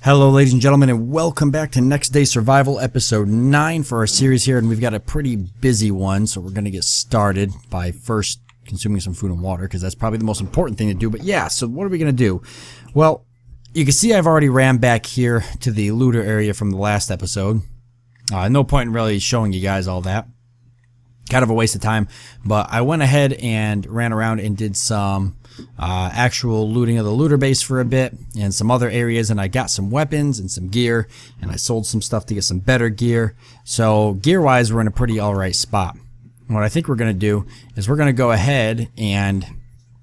Hello ladies and gentlemen, and welcome back to Next Day Survival episode 9 for our series here, and we've got a pretty busy one, so we're going to get started by first consuming some food and water, because that's probably the most important thing to do. But yeah, so what are we going to do? Well, you can see I've already ran back here to the looter area from the last episode. No point in really showing you guys all that. Kind of a waste of time, but I went ahead and ran around and did some actual looting of the looter base for a bit and some other areas, and I got some weapons and some gear, and I sold some stuff to get some better gear. So gear wise, we're in a pretty alright spot. What I think we're going to do is we're going to go ahead and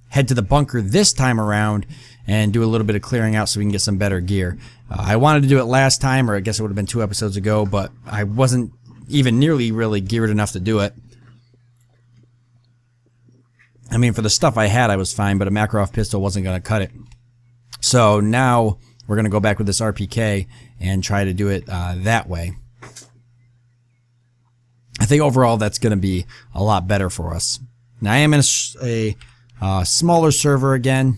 head to the bunker this time around and do a little bit of clearing out so we can get some better gear. I wanted to do it last time, or I guess it would have been 2 episodes ago, but I wasn't even nearly really geared enough to do it. I mean, for the stuff I had, I was fine, but a Makarov pistol wasn't going to cut it. So now we're going to go back with this RPK and try to do it that way. I think overall that's going to be a lot better for us. Now I am in a smaller server again,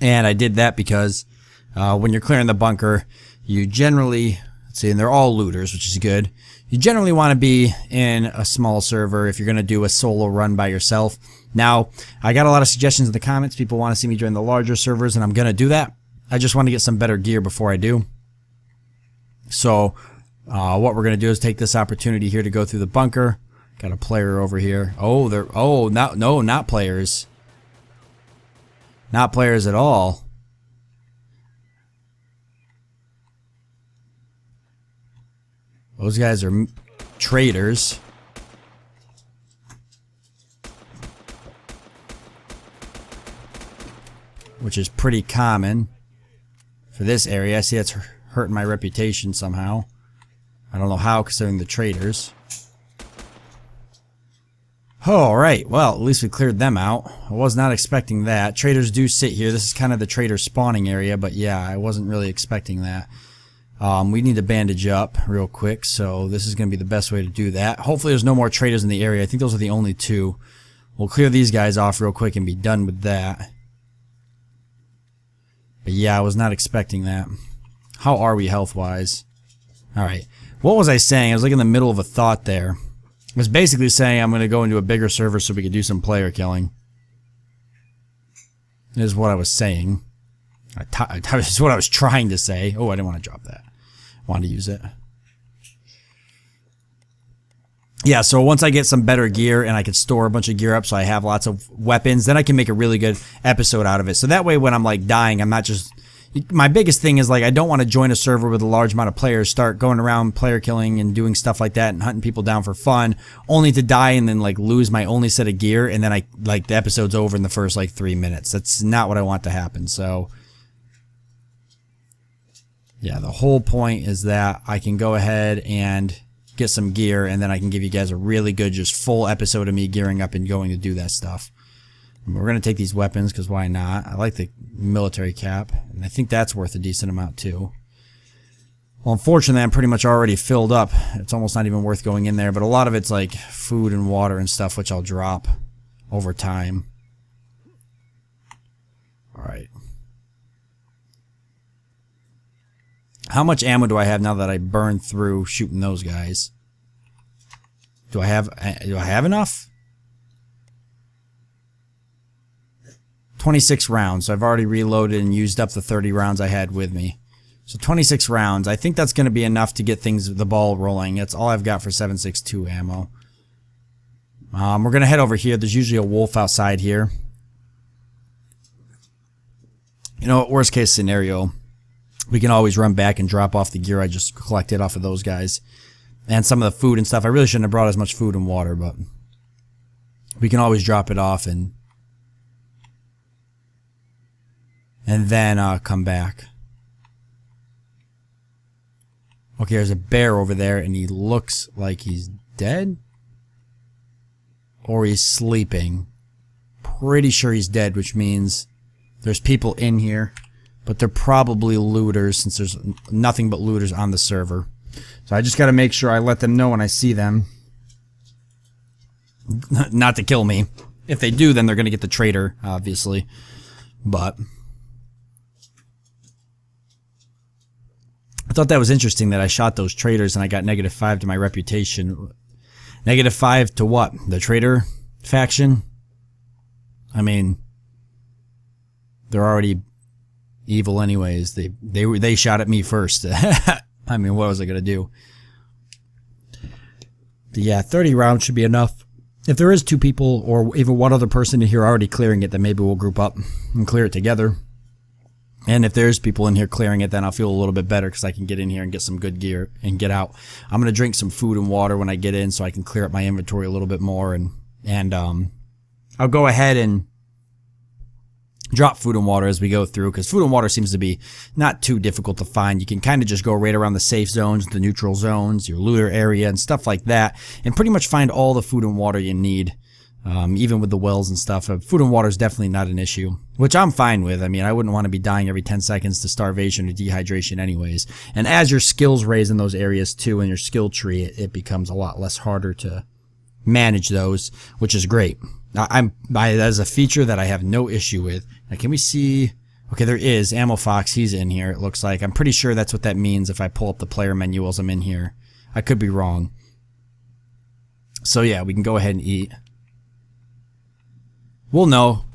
and I did that because when you're clearing the bunker, you generally, let's see, and they're all looters, which is good. You generally want to be in a small server if you're going to do a solo run by yourself. Now, I got a lot of suggestions in the comments. People want to see me join the larger servers, and I'm going to do that. I just want to get some better gear before I do. So, what we're going to do is take this opportunity here to go through the bunker. Got a player over here. Not players. Not players at all. Those guys are traders. Which is pretty common for this area. I see that's hurting my reputation somehow. I don't know how, considering the traders. Alright, well, at least we cleared them out. I was not expecting that. Traders do sit here. This is kind of the trader spawning area, but yeah, I wasn't really expecting that. We need to bandage up real quick, so this is going to be the best way to do that. Hopefully there's no more traders in the area. I think those are the only 2. We'll clear these guys off real quick and be done with that. But yeah, I was not expecting that. How are we health-wise? Alright, what was I saying? I was like in the middle of a thought there. I was basically saying I'm going to go into a bigger server so we could do some player killing. Is what I was saying. That's what I was trying to say. Oh, I didn't want to drop that. I wanted to use it. Yeah, so once I get some better gear and I can store a bunch of gear up so I have lots of weapons, then I can make a really good episode out of it. So that way when I'm like dying, I'm not just... My biggest thing is like I don't want to join a server with a large amount of players, start going around player killing and doing stuff like that and hunting people down for fun, only to die and then like lose my only set of gear, and then the episode's over in the first like 3 minutes. That's not what I want to happen. So yeah, the whole point is that I can go ahead and get some gear, and then I can give you guys a really good, just full episode of me gearing up and going to do that stuff. And we're going to take these weapons, because why not? I like the military cap, and I think that's worth a decent amount too. Well, unfortunately, I'm pretty much already filled up. It's almost not even worth going in there, but a lot of it's like food and water and stuff, which I'll drop over time. Alright. How much ammo do I have now that I burned through shooting those guys? Do I have enough? 26 rounds. So I've already reloaded and used up the 30 rounds I had with me. So 26 rounds. I think that's going to be enough to get the ball rolling. That's all I've got for 7.62 ammo. We're going to head over here. There's usually a wolf outside here. You know, worst case scenario, we can always run back and drop off the gear I just collected off of those guys. And some of the food and stuff. I really shouldn't have brought as much food and water, but we can always drop it off and then come back. Okay, there's a bear over there, and he looks like he's dead. Or he's sleeping. Pretty sure he's dead, which means there's people in here. But they're probably looters, since there's nothing but looters on the server. So I just got to make sure I let them know when I see them. Not to kill me. If they do, then they're going to get the traitor, obviously. But I thought that was interesting that I shot those traitors and I got -5 to my reputation. -5 to what? The traitor faction? I mean, they're already evil anyways. They shot at me first. I mean, what was I gonna do? But yeah, 30 rounds should be enough. If there is 2 people or even one other person in here already clearing it, then maybe we'll group up and clear it together. And if there's people in here clearing it, then I'll feel a little bit better because I can get in here and get some good gear and get out. I'm going to drink some food and water when I get in so I can clear up my inventory a little bit more. And I'll go ahead and drop food and water as we go through, because food and water seems to be not too difficult to find. You can kind of just go right around the safe zones, the neutral zones, your looter area and stuff like that, and pretty much find all the food and water you need, even with the wells and stuff. Food and water is definitely not an issue, which I'm fine with. I mean, I wouldn't want to be dying every 10 seconds to starvation or dehydration anyways. And as your skills raise in those areas too, in your skill tree, it becomes a lot less harder to manage those, which is great. That is a feature that I have no issue with. Now, can we see? Okay, there is Ammo Fox. He's in here, it looks like. I'm pretty sure that's what that means if I pull up the player menu as I'm in here. I could be wrong. So yeah, we can go ahead and eat. We'll know.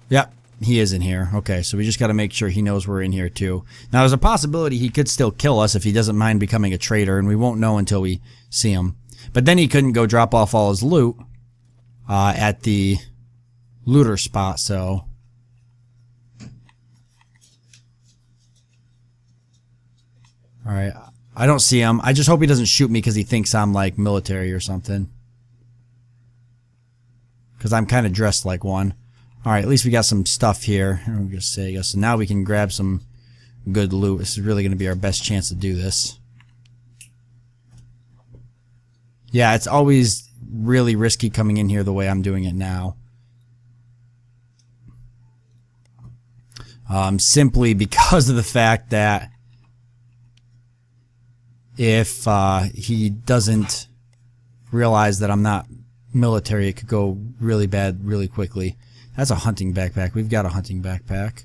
Yep, he is in here. Okay, so we just got to make sure he knows we're in here too. Now, there's a possibility he could still kill us if he doesn't mind becoming a traitor, and we won't know until we see him. But then he couldn't go drop off all his loot at the looter spot, so... Alright, I don't see him. I just hope he doesn't shoot me because he thinks I'm like military or something. Because I'm kind of dressed like one. Alright, at least we got some stuff here. I'm gonna say, so now we can grab some good loot. This is really going to be our best chance to do this. Yeah, it's always really risky coming in here the way I'm doing it now. Simply because of the fact that if he doesn't realize that I'm not military, it could go really bad really quickly. That's a hunting backpack. We've got a hunting backpack,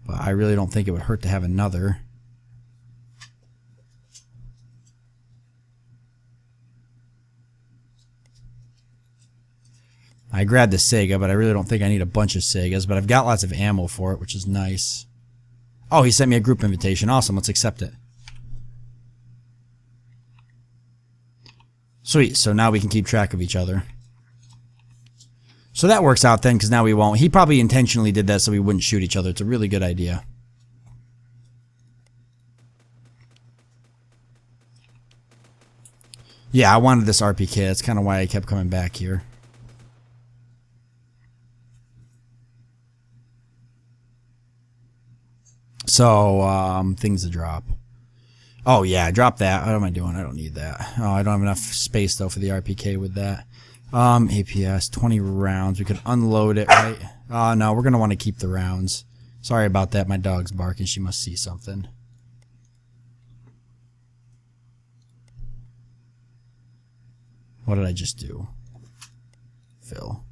but I really don't think it would hurt to have another. I grabbed the Sega, but I really don't think I need a bunch of Segas, but I've got lots of ammo for it, which is nice. Oh, he sent me a group invitation. Awesome, let's accept it. Sweet, so now we can keep track of each other. So that works out then, because now we won't. He probably intentionally did that so we wouldn't shoot each other. It's a really good idea. Yeah, I wanted this RPK. That's kind of why I kept coming back here. So, things to drop. Oh yeah, drop that. What am I doing? I don't need that. Oh, I don't have enough space though for the RPK with that. APS, 20 rounds. We could unload it, right? Oh no, we're gonna want to keep the rounds. Sorry about that. My dog's barking. She must see something. What did I just do? Fill.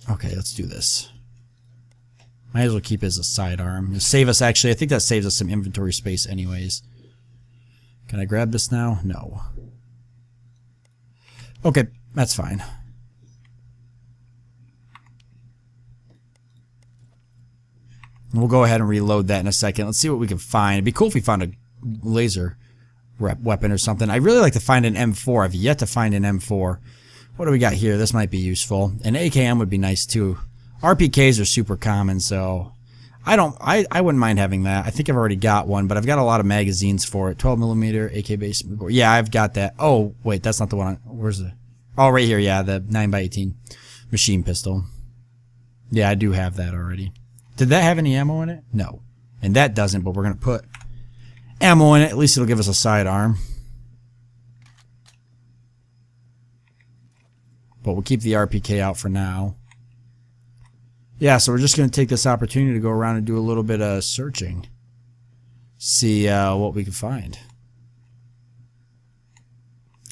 Okay, let's do this. Might as well keep it as a sidearm. It'll save us, actually. I think that saves us some inventory space anyways. Can I grab this now? No. Okay, that's fine. We'll go ahead and reload that in a second. Let's see what we can find. It'd be cool if we found a laser weapon or something. I'd really like to find an M4. I've yet to find an M4. What do we got here? This might be useful. An AKM would be nice too. RPKs are super common, so I wouldn't mind having that. I think I've already got one, but I've got a lot of magazines for it. 12mm AK base. Yeah, I've got that. Oh, wait, that's not the one. Where's the? Oh, right here. Yeah, the 9x18 machine pistol. Yeah, I do have that already. Did that have any ammo in it? No. And that doesn't, but we're going to put ammo in it. At least it'll give us a sidearm. But we'll keep the RPK out for now. Yeah, so we're just going to take this opportunity to go around and do a little bit of searching. See what we can find.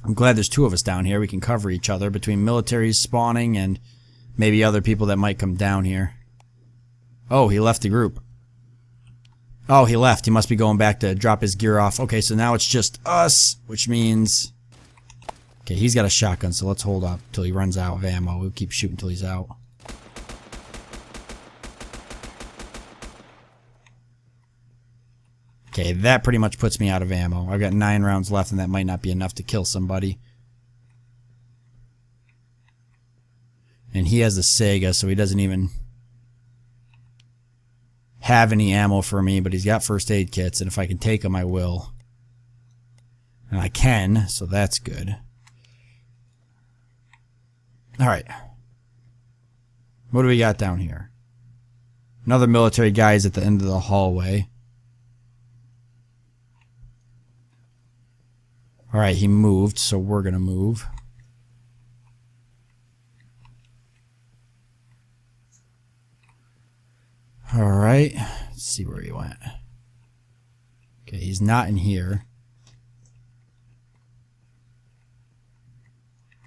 I'm glad there's 2 of us down here. We can cover each other between militaries spawning and maybe other people that might come down here. Oh, he left the group. Oh, he left. He must be going back to drop his gear off. Okay, so now it's just us, which means... Okay, he's got a shotgun, so let's hold up till he runs out of ammo. We'll keep shooting till he's out. Okay, that pretty much puts me out of ammo. I've got 9 rounds left, and that might not be enough to kill somebody. And he has the Sega, so he doesn't even have any ammo for me, but he's got first aid kits, and if I can take them, I will. And I can, so that's good. Alright. What do we got down here? Another military guy is at the end of the hallway. Alright, he moved, so we're gonna move. Alright, let's see where he went. Okay, he's not in here.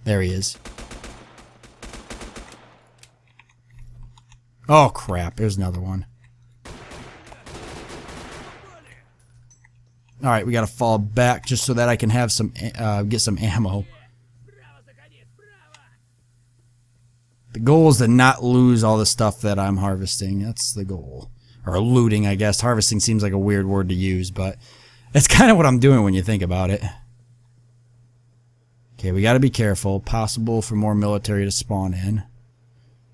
There he is. Oh crap, there's another one. Alright, we gotta fall back just so that I can have some, get some ammo. The goal is to not lose all the stuff that I'm harvesting. That's the goal. Or looting, I guess. Harvesting seems like a weird word to use, but it's kind of what I'm doing when you think about it. Okay, we gotta be careful. Possible for more military to spawn in.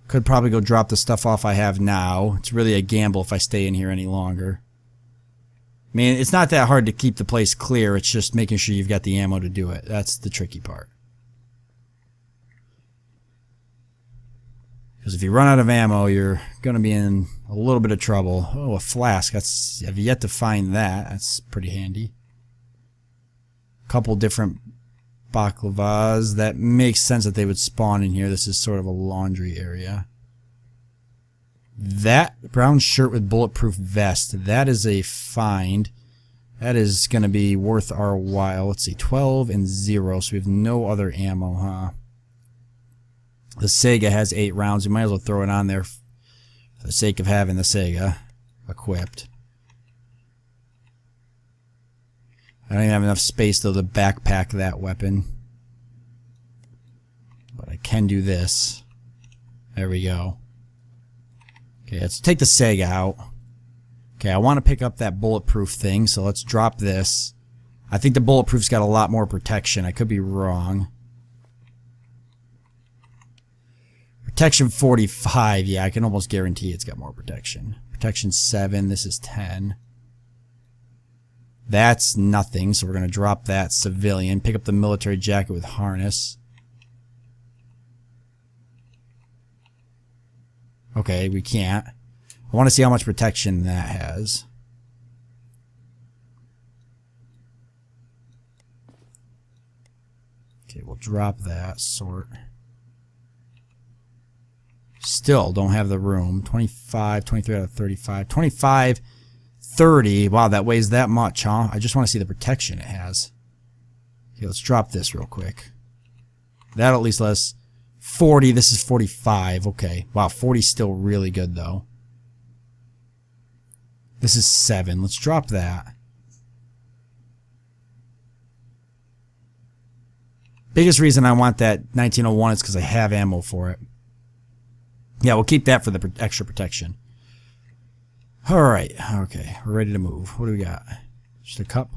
Could probably go drop the stuff off I have now. It's really a gamble if I stay in here any longer. I mean, it's not that hard to keep the place clear. It's just making sure you've got the ammo to do it. That's the tricky part. Because if you run out of ammo, you're going to be in a little bit of trouble. Oh, a flask. I've yet to find that. That's pretty handy. Couple different baklavas. That makes sense that they would spawn in here. This is sort of a laundry area. That brown shirt with bulletproof vest. That is a find. That is going to be worth our while. Let's see. 12 and 0. So we have no other ammo, huh? The Sega has 8 rounds. We might as well throw it on there for the sake of having the Sega equipped. I don't even have enough space, though, to backpack that weapon. But I can do this. There we go. Okay, let's take the Sega out. Okay, I want to pick up that bulletproof thing, so let's drop this. I think the bulletproof's got a lot more protection. I could be wrong. Protection 45, yeah, I can almost guarantee it's got more protection. Protection 7, this is 10. That's nothing, so we're going to drop that. Civilian. Pick up the military jacket with harness. Okay, we can't. I want to see how much protection that has. Okay, we'll drop that. Sort. Still don't have the room. 25, 23 out of 35. 25, 30. Wow, that weighs that much, huh? I just want to see the protection it has. Okay, let's drop this real quick. That'll at least let us... 40, this is 45. Okay. Wow, 40's still really good, though. This is 7. Let's drop that. Biggest reason I want that 1901 is because I have ammo for it. Yeah, we'll keep that for the extra protection. Alright, okay, we're ready to move. What do we got? Just a cup?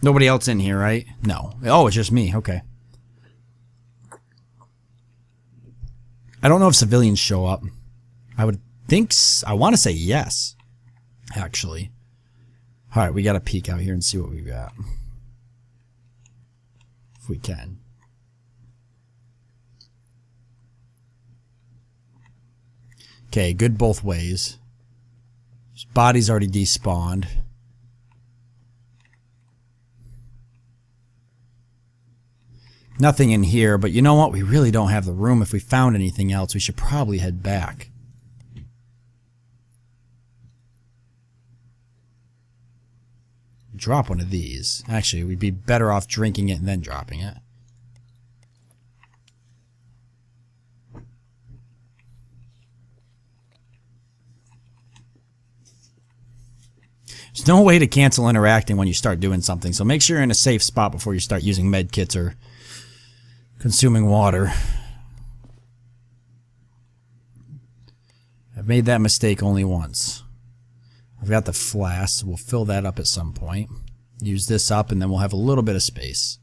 Nobody else in here, right? No. Oh, it's just me. Okay. I don't know if civilians show up. I would think... I want to say yes, actually. Alright, we got to peek out here and see what we've got. If we can. Okay, good both ways. His body's already despawned. Nothing in here, but you know what? We really don't have the room. If we found anything else, we should probably head back. Drop one of these. Actually, we'd be better off drinking it and then dropping it. There's no way to cancel interacting when you start doing something, so make sure you're in a safe spot before you start using med kits or consuming water. I've made that mistake only once. I've got the flask, so we'll fill that up at some point. Use this up, and then we'll have a little bit of space.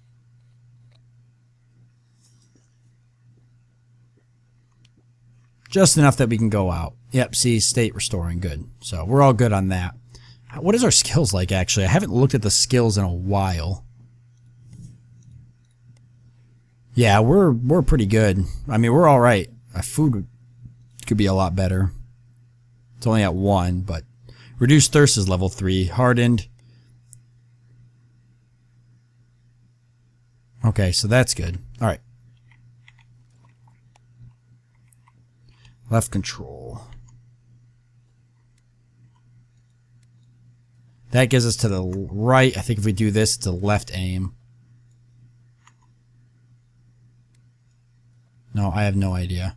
Just enough that we can go out. Yep, see, state restoring, good. So we're all good on that. What is our skills like, actually? I haven't looked at the skills in a while. Yeah, we're pretty good. I mean, we're all right. Our food could be a lot better. It's only at 1, but reduced thirst is level 3. Hardened. Okay, so that's good. All right. Left control. That gives us to the right. I think if we do this, it's a left aim. No, I have no idea.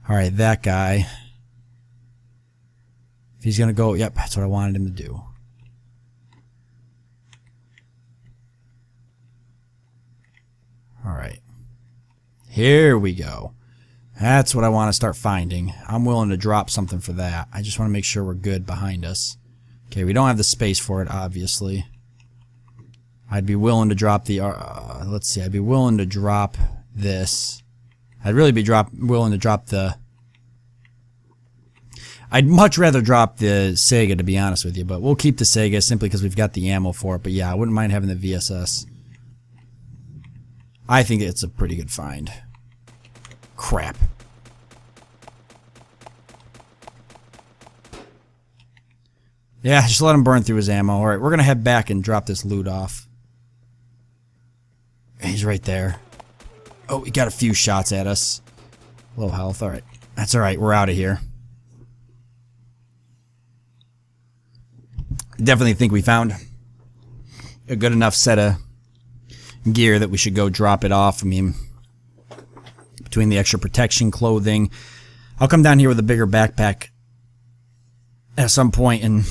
Alright, that guy. If he's going to go, yep, that's what I wanted him to do. Alright. Here we go. That's what I want to start finding. I'm willing to drop something for that. I just want to make sure we're good behind us. Okay, we don't have the space for it, obviously. I'd be willing to drop the... let's see, I'd be willing to drop this. I'd really be willing to drop the... I'd much rather drop the Sega, to be honest with you, but we'll keep the Sega simply because we've got the ammo for it. But yeah, I wouldn't mind having the VSS. I think it's a pretty good find. Crap. Yeah, just let him burn through his ammo. Alright, we're going to head back and drop this loot off. He's right there. Oh, he got a few shots at us. Low health. Alright. That's alright. We're out of here. Definitely think we found a good enough set of gear that we should go drop it off. I mean, between the extra protection clothing, I'll come down here with a bigger backpack at some point and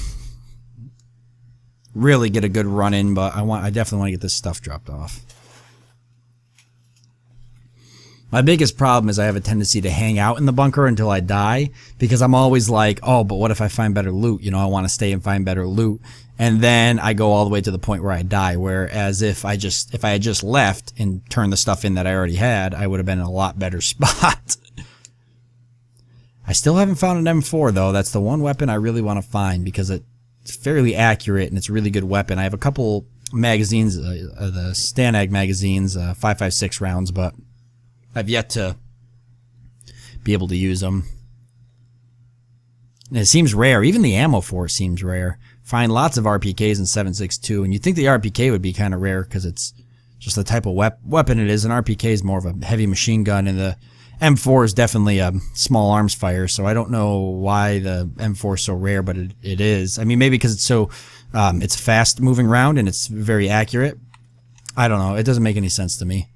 really get a good run in, but I definitely want to get this stuff dropped off. My biggest problem is I have a tendency to hang out in the bunker until I die, because I'm always like, oh, but what if I find better loot? You know, I want to stay and find better loot. And then I go all the way to the point where I die, whereas if I had just left and turned the stuff in that I already had, I would have been in a lot better spot. I still haven't found an M4, though. That's the one weapon I really want to find, because it's fairly accurate and it's a really good weapon. I have a couple magazines, the Stanag magazines, 5.56 rounds, but I've yet to be able to use them. And it seems rare. Even the ammo for it seems rare. Find lots of RPKs in 7.62, and you'd think the RPK would be kind of rare because it's just the type of weapon it is. An RPK is more of a heavy machine gun, and the M4 is definitely a small arms fire, so I don't know why the M4 is so rare, but it is. I mean, maybe because it's so it's a fast moving round and it's very accurate. I don't know. It doesn't make any sense to me.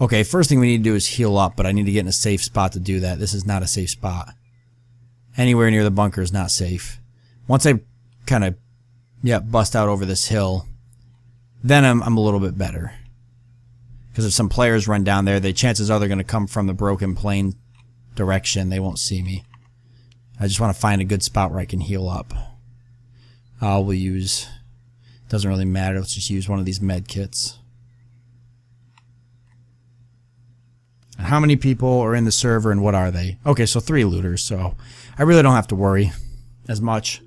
Okay, first thing we need to do is heal up, but I need to get in a safe spot to do that. This is not a safe spot. Anywhere near the bunker is not safe. Once I kind of, bust out over this hill, then I'm a little bit better. Because if some players run down there, chances are they're going to come from the broken plane direction. They won't see me. I just want to find a good spot where I can heal up. We'll use... Doesn't really matter. Let's just use one of these med kits. And how many people are in the server and what are they? Okay, so 3 looters, so I really don't have to worry as much.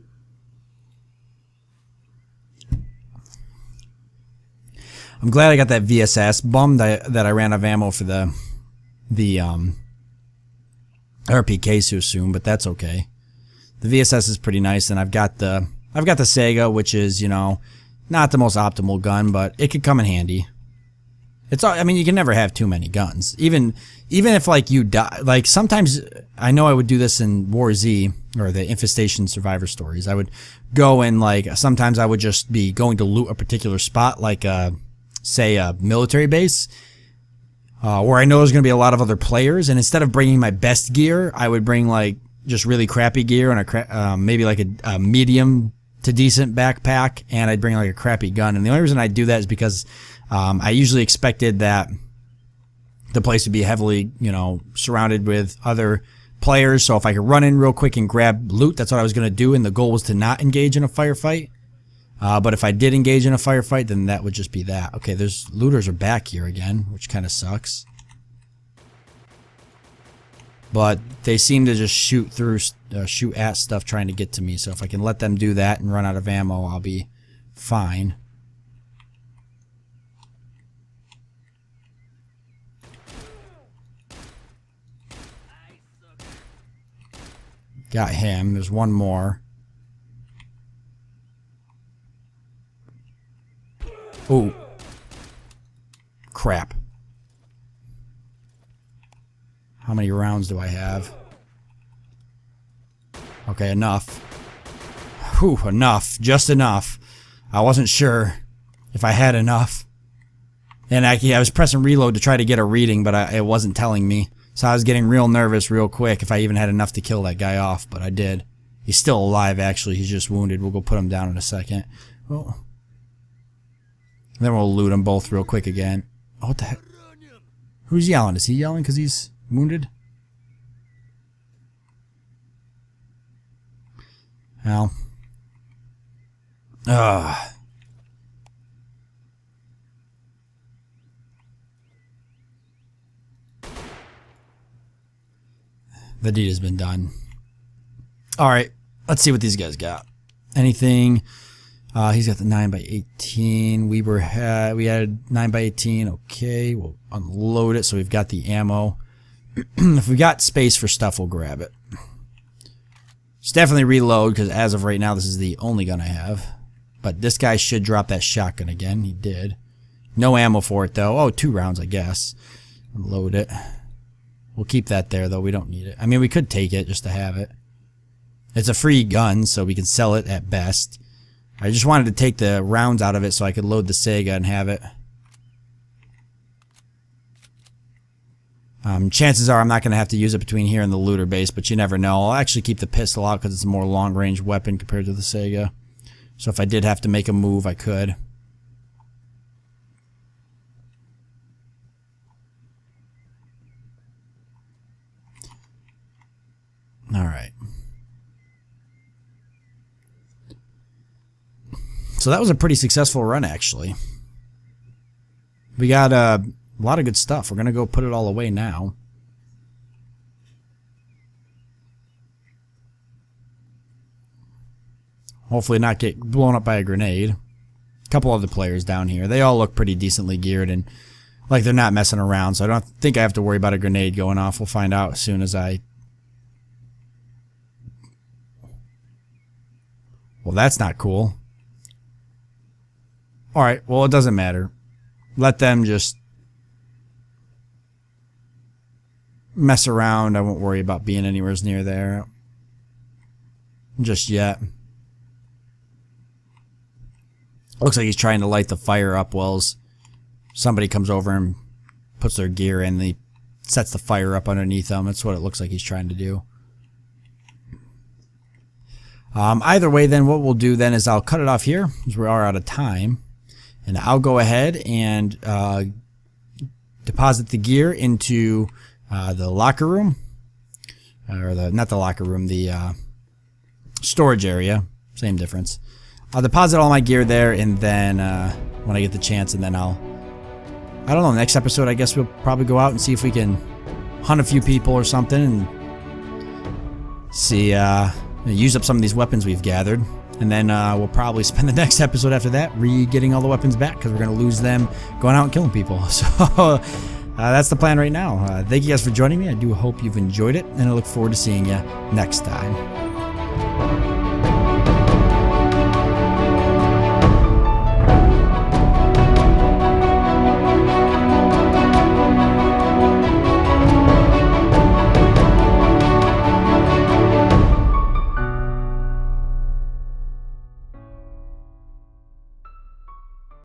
I'm glad I got that VSS. Bummed that I ran out of ammo for the RPK so soon, but that's okay. The VSS is pretty nice, and I've got the Sega, which is, you know, not the most optimal gun, but it could come in handy. I mean, you can never have too many guns. Even if, like, you die... Like, sometimes... I know I would do this in War Z, or the Infestation Survivor Stories. I would go and, like... Sometimes I would just be going to loot a particular spot, like, say, a military base, where I know there's going to be a lot of other players, and instead of bringing my best gear, I would bring, like, just really crappy gear and maybe like a medium to decent backpack, and I'd bring like a crappy gun. And the only reason I do that is because I usually expected that the place would be heavily, you know, surrounded with other players. So if I could run in real quick and grab loot, that's what I was going to do. And the goal was to not engage in a firefight. But if I did engage in a firefight, then that would just be that. Okay, there's looters are back here again, which kind of sucks. But they seem to just shoot at stuff trying to get to me. So if I can let them do that and run out of ammo, I'll be fine. Got him. There's one more. Ooh. Crap. How many rounds do I have? Okay, enough. Whew, enough. Just enough. I wasn't sure if I had enough. And I was pressing reload to try to get a reading, but it wasn't telling me. So I was getting real nervous real quick if I even had enough to kill that guy off, but I did. He's still alive, actually. He's just wounded. We'll go put him down in a second. Oh. Then we'll loot them both real quick again. Oh, what the heck? Who's yelling? Is he yelling because he's wounded? Well. Ugh. The deed has been done. Alright, let's see what these guys got. Anything? He's got the 9x18. We had 9x18. Okay, we'll unload it so we've got the ammo. If we got space for stuff, we'll grab it. Just definitely reload, because as of right now, this is the only gun I have. But this guy should drop that shotgun again. He did. No ammo for it, though. Oh, 2 rounds, I guess. Unload it. We'll keep that there, though. We don't need it. I mean, we could take it just to have it. It's a free gun, so we can sell it at best. I just wanted to take the rounds out of it so I could load the Sega and have it. Chances are I'm not going to have to use it between here and the looter base, but you never know. I'll actually keep the pistol out because it's a more long-range weapon compared to the Sega. So if I did have to make a move, I could. Alright. So that was a pretty successful run, actually. We got a lot of good stuff. We're going to go put it all away now. Hopefully not get blown up by a grenade. A couple other players down here. They all look pretty decently geared and like they're not messing around, so I don't think I have to worry about a grenade going off. We'll find out as soon as I... Well, that's not cool. Alright, well, it doesn't matter. Let them just mess around. I won't worry about being anywhere near there just yet. Looks like he's trying to light the fire up while somebody comes over and puts their gear in. He sets the fire up underneath them. That's what it looks like he's trying to do. Either way, then, what we'll do then is I'll cut it off here because we are out of time. And I'll go ahead and deposit the gear into the locker room. Or not the locker room, the storage area. Same difference. I'll deposit all my gear there, and then when I get the chance, and then I don't know, next episode I guess we'll probably go out and see if we can hunt a few people or something and see, use up some of these weapons we've gathered. And then we'll probably spend the next episode after that getting all the weapons back because we're going to lose them going out and killing people. So that's the plan right now. Thank you guys for joining me. I do hope you've enjoyed it, and I look forward to seeing you next time.